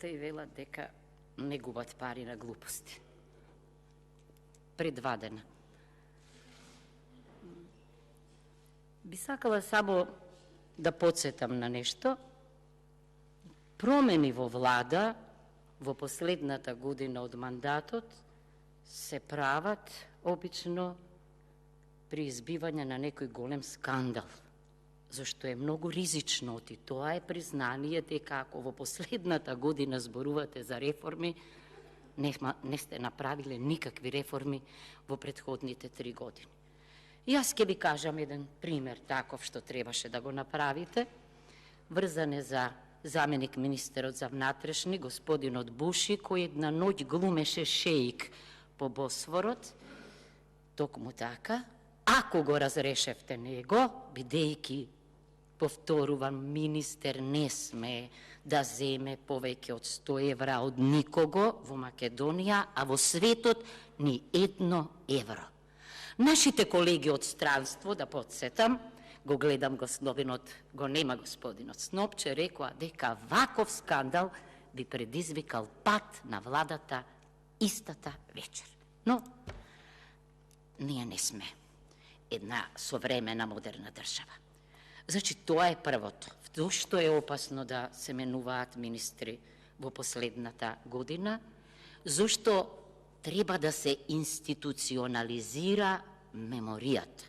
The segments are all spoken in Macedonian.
и велат дека не губат пари на глупости. Пред 2 дена. Би сакала само да подсетам на нешто. Промени во влада во последната година од мандатот се прават обично при избивање на некој голем скандал, зашто е многу ризично и тоа е признание дека ако во последната година зборувате за реформи, не сте направиле никакви реформи во претходните 3 години. И јас ќе ви кажам еден пример таков што требаше да го направите, врзан е за заменик министерот за внатрешни, господинот Буши, кој една ноќ глумеше шеик по Босфорот. Токму така, ако го разрешевте него, бидејќи, повторувам, министер не сме да земе повеќе од 100 евра од никого во Македонија, а во светот ни 1 евро. Нашите колеги од странство, да подсетам, го гледам господинот, го нема господинот Снопче, рекоа дека ваков скандал би предизвикал пат на владата истата вечер. Но, ние не сме една современа модерна држава. Значи, тоа е првото. Зошто е опасно да се менуваат министри во последната година? Зошто треба да се институционализира меморијата?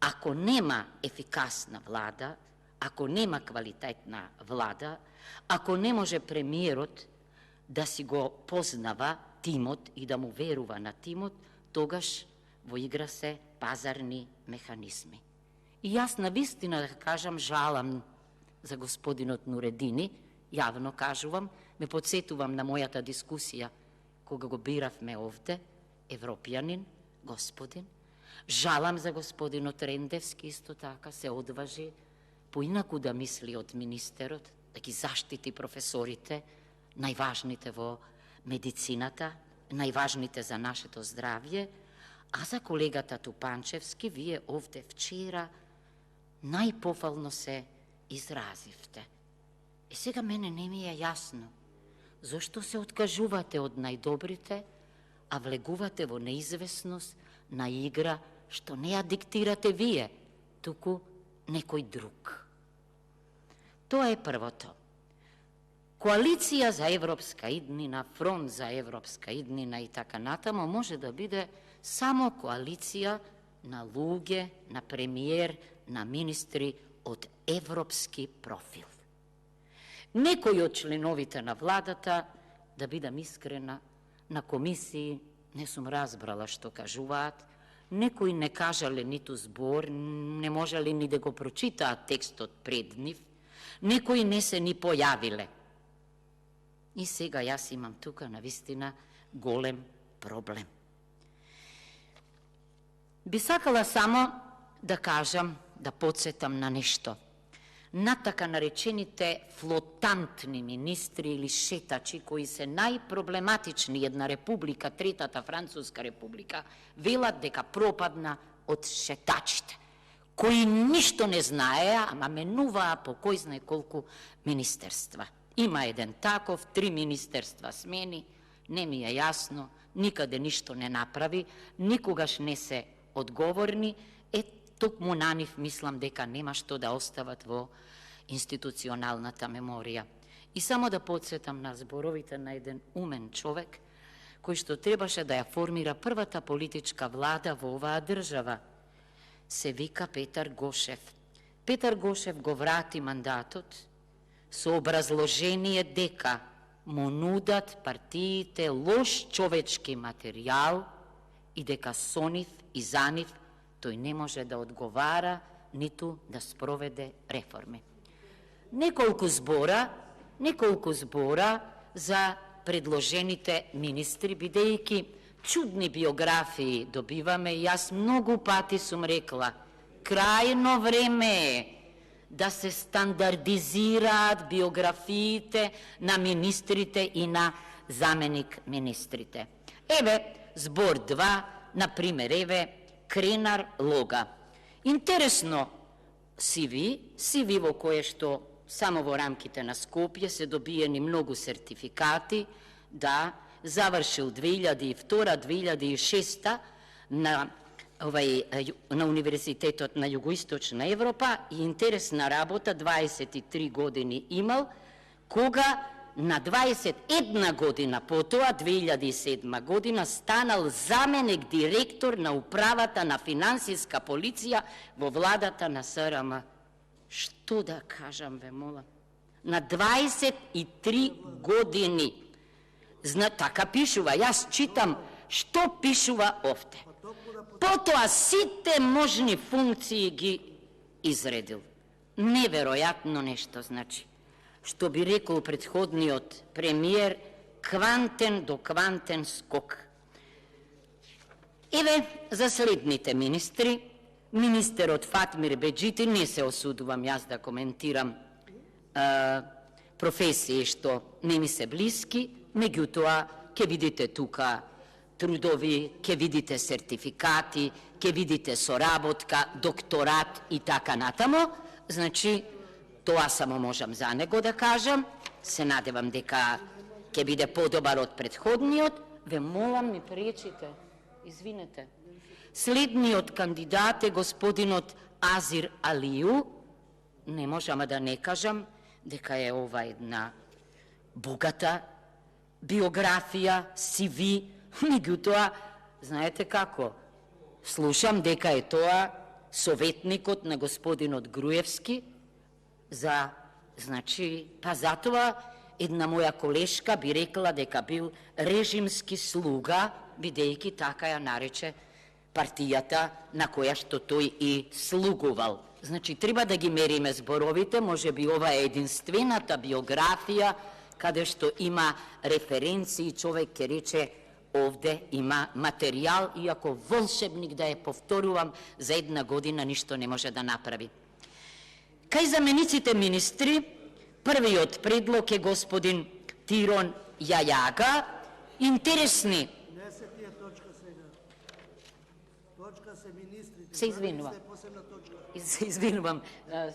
Ако нема ефикасна влада, ако нема квалитетна влада, ако не може премиерот да си го познава тимот и да му верува на тимот, тогаш во игра се пазарни механизми. И јас на вистина да кажам, жалам за господинот Нуредини, јавно кажувам, ме подсетувам на мојата дискусија кога го биравме овде, европјанин, господин. Жалам за господинот Рендевски, исто така се одважи поинаку да мисли од министерот, да ги заштити професорите, најважните во медицината, најважните за нашето здравје, а за колегата Тупанчевски, вие овде вчера најпофално се изразивте. И сега мене не ми е јасно, зошто се откажувате од најдобрите, а влегувате во неизвестност на игра што не ја диктирате вие, туку некој друг. Тоа е првото. Коалиција за европска иднина, фронт за европска иднина и така натамо може да биде само коалиција на луѓе, на премиер, на министри од европски профил. Некој од членовите на владата, да бидам искрена, на комисии не сум разбрала што кажуваат, некои не кажале ниту збор, не можеле ни да го прочитаат текстот пред нив, некои не се ни појавиле. И сега јас имам тука навистина голем проблем. Би сакала само да кажам, да подсетам на нешто. На така наречените флотантни министри или шетачи, кои се најпроблематични една република, Третата Француска република, велат дека пропадна од шетачите, кои ништо не знаеа, ама менуваа по кој знае колку министерства. Има еден таков, 3 министерства смени, не ми е јасно, никаде ништо не направи, никогаш не се одговорни, токму на нив мислам дека нема што да остават во институционалната меморија. И само да подсетам на зборовите на еден умен човек, кој што требаше да ја формира првата политичка влада во оваа држава. Се вика Петар Гошев. Петар Гошев го врати мандатот со образложение дека му нудат партиите лош човечки материјал и дека со нив и за нив тој не може да одговара, ниту да спроведе реформи. Неколку збора за предложените министри, бидејќи чудни биографии добиваме, и јас многу пати сум рекла, крајно време е да се стандардизираат биографиите на министрите и на заменик министрите. Еве, збор 2, например, еве, Кренар Лога. Интересно CV во кое што само во рамките на Скопје се добиени многу сертификати да завршил 2002-2006 на Универзитетот на Југоисточна Европа и интересна работа 23 години имал, кога на 21 година потоа, 2007 година, станал заменик директор на управата на финансиска полиција во владата на СРМ. Што да кажам, ве молам? На 23 години. Така пишува, јас читам што пишува овде. Потоа сите можни функции ги изредил. Неверојатно нешто, значи. Што би рекол претходниот премиер, квантен до квантен скок. Еве, за следните министри, министерот Фатмир Беџити, не се осудувам јас да коментирам професии што не ми се блиски, меѓутоа, ќе видите тука трудови, ќе видите сертификати, ќе видите соработка, докторат и така натамо. Значи, тоа само можам за него да кажам. Се надевам дека ќе биде подобар од претходниот. Ве молам, ми пречите. Извинете. Следниот кандидат е господинот Азир Алију. Не можам да не кажам дека е ова една богата биографија, CV, меѓутоа, знаете како, слушам дека е тоа советникот на господинот Груевски за, значи, па затоа една моја колешка би рекла дека бил режимски слуга, бидејќи така ја нарече партијата на која што тој и слугувал. Значи, треба да ги мериме зборовите, може би ова е единствената биографија каде што има референции, човек ќе рече овде има материјал, иако волшебник да ја повторувам, за една година ништо не може да направи. Кај замениците министри, првиот предлог е господин Тирон Јајага. Интересни. Не се тие точка сега. Точка се министри. Се извинувам. Извинувам,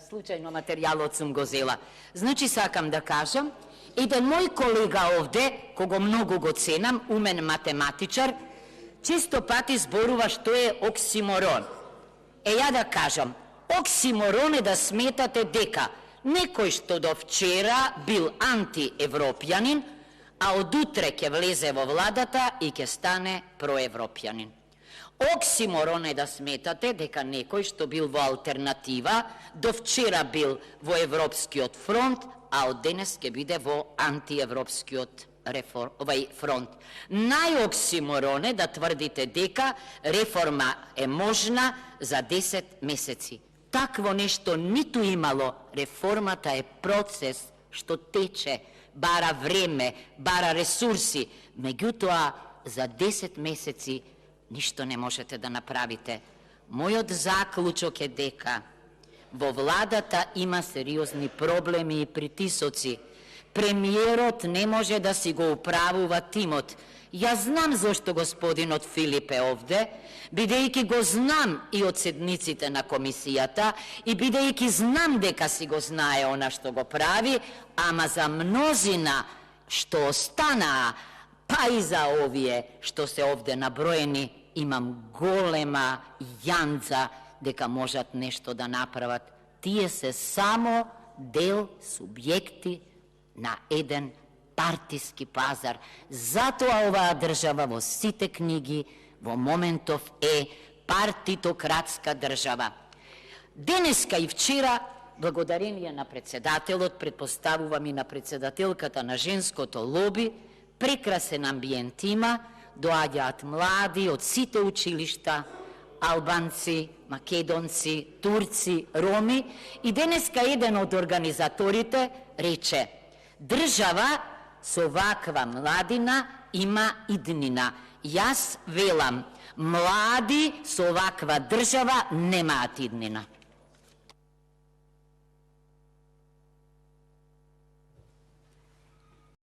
случајно материјалот сум го зела. Значи, сакам да кажам, еден мој колега овде, кого многу го ценам, умен математичар, често пати зборува што е оксиморон. Ја да кажам, оксиморон е да сметате дека некој што до вчера бил антиевропјанин, а од утре ќе влезе во владата и ќе стане проевропјанин. Оксиморон е да сметате дека некој што бил во алтернатива, до вчера бил во Европскиот фронт, а од денес ќе биде во антиевропскиот фронт. Најоксиморон е да тврдите дека реформа е можна за 10 месеци. Такво нешто ниту имало. Реформата е процес што тече, бара време, бара ресурси. Меѓутоа, за 10 месеци ништо не можете да направите. Мојот заклучок е дека во владата има сериозни проблеми и притисоци. Премиерот не може да си го управува тимот. Јас знам зошто господинот Филип е овде, бидејќи го знам и од седниците на комисијата и бидејќи знам дека си го знае она што го прави, ама за мнозина што останаа, па и за овие што се овде наброени, имам голема јанза дека можат нешто да направат. Тие се само дел, субјекти на еден партиски пазар. Затоа оваа држава во сите книги во моментов е партитократска држава. Денеска и вчера, благодарение на председателот, предпоставувам и на председателката на женското лоби, прекрасен амбиент има, доаѓаат млади од сите училишта, албанци, македонци, турци, роми, и денеска еден од организаторите рече: држава со ваква младина има иднина. Јас велам, млади со ваква држава немаат иднина.